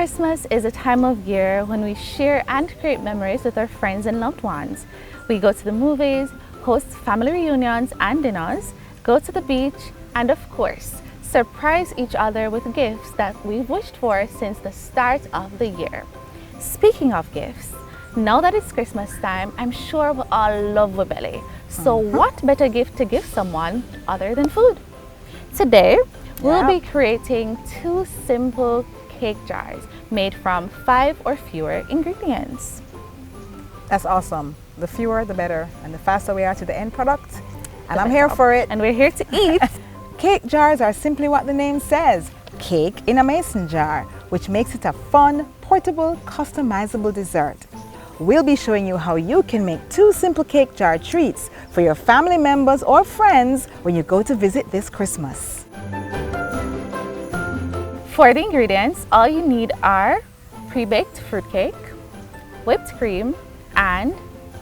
Christmas is a time of year when we share and create memories with our friends and loved ones. We go to the movies, host family reunions and dinners, go to the beach, and of course, surprise each other with gifts that we've wished for since the start of the year. Speaking of gifts, now that it's Christmas time, I'm sure we all love Wibelly. So what better gift to give someone other than food? Today, we'll be creating 2 simple cake jars made from 5 or fewer ingredients. That's awesome. The fewer, the better, and the faster we are to the end product. And I'm here for it. And we're here to eat. Cake jars are simply what the name says, cake in a mason jar, which makes it a fun, portable, customizable dessert. We'll be showing you how you can make 2 simple cake jar treats for your family members or friends when you go to visit this Christmas. For the ingredients, all you need are pre-baked fruitcake, whipped cream, and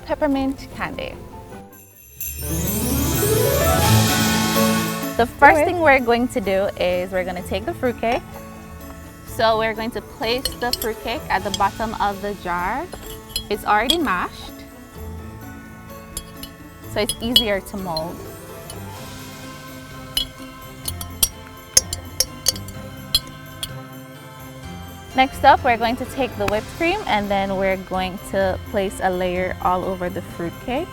peppermint candy. The first thing we're going to do is we're going to take the fruitcake. So we're going to place the fruitcake at the bottom of the jar. It's already mashed, so it's easier to mold. Next up, we're going to take the whipped cream and then we're going to place a layer all over the fruitcake.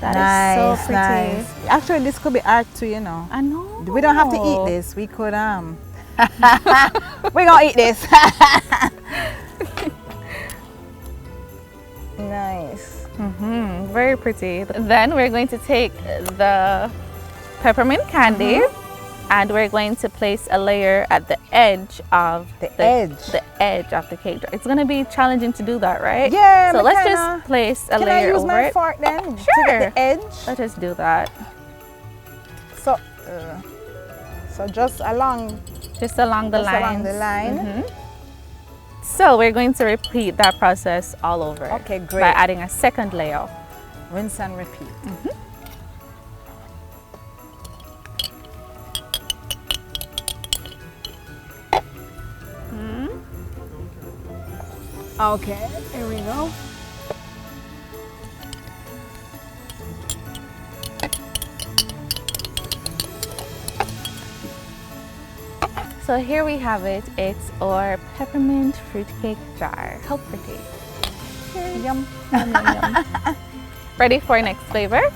That is so pretty. Nice. Actually, this could be art too, you know. I know. We don't have to eat this. We could, we're gonna eat this. Nice. Very pretty. Then we're going to take the peppermint candy and we're going to place a layer at the edge of the edge of the cake jar. It's going to be challenging to do that, right? Yeah. So let's just place a layer over it. Can I use my fork then? Sure. To get the edge. Let us do that. So, just along the line. line. So we're going to repeat that process all over. Okay, great. By adding a second layer. Rinse and repeat. Okay, here we go. So here we have it. It's our peppermint fruitcake jar. How pretty. Cheers. Yum. Yum, yum, yum. Ready for next flavor?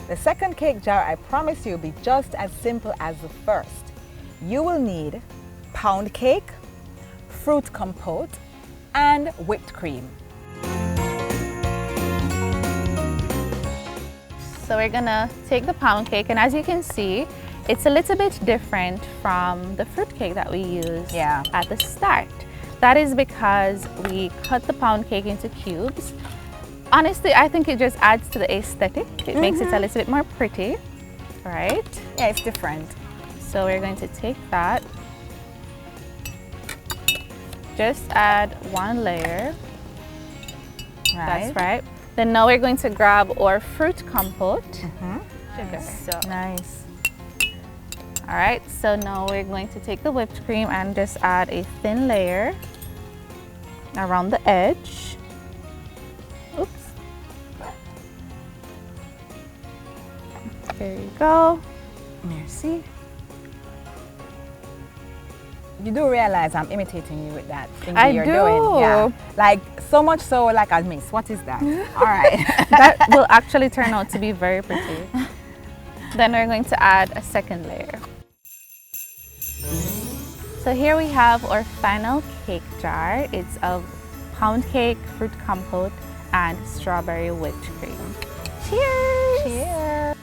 The second cake jar, I promise you, will be just as simple as the first. You will need pound cake, fruit compote, and whipped cream. So we're gonna take the pound cake, and as you can see, it's a little bit different from the fruit cake that we used at the start. That is because we cut the pound cake into cubes. Honestly, I think it just adds to the aesthetic. It makes it a little bit more pretty, right? Yeah, it's different. So we're going to take that. Just add 1 layer. That's right. Then now we're going to grab our fruit compote. Sugar. So nice. All right, so now we're going to take the whipped cream and just add a thin layer around the edge. Oops. There you go. Merci. You do realize I'm imitating you with that thing that you're doing. Yeah. Like so much so like I miss. What is that? All right. That will actually turn out to be very pretty. Then we're going to add a second layer. So here we have our final cake jar. It's of pound cake, fruit compote, and strawberry whipped cream. Cheers! Cheers!